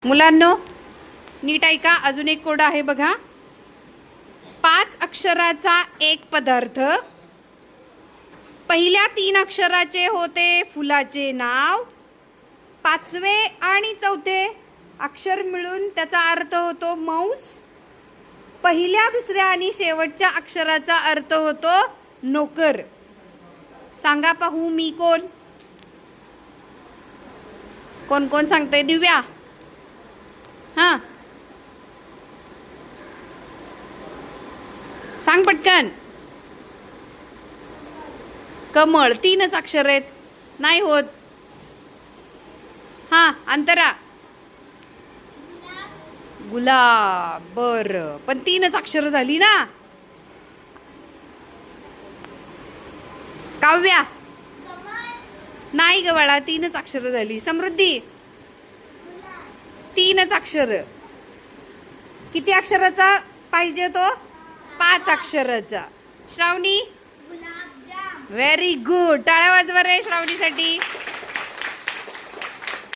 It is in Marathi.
मुलांनो नीट ऐका, अजून एक कोड आहे बघा. 5 अक्षराचा एक पदार्थ. पहिल्या 3 अक्षराचे होते फुलाचे नाव. 5वे आणि 4थे अक्षर मिळून त्याचा अर्थ होतो माऊस. पहिल्या, दुसऱ्या आणि शेवटच्या अक्षराचा अर्थ होतो नोकर. सांगा पाहू मी कोण? कोण कोण सांगतंय? दिव्या. हां सांग पटकन. कमळ 3च अक्षर आहेत. नाही होत. हां अंतरा. गुलाब. बरं, पण 3च अक्षर झाली ना. काव्या. नाही ग बाळा, 3च अक्षर झाली. समृद्धी 3च अक्षर. किती अक्षराचा पाहिजे तो? 5 अक्षराचा. श्रावणी. Very good. टाळ्या वाजवा रे श्रावणीसाठी.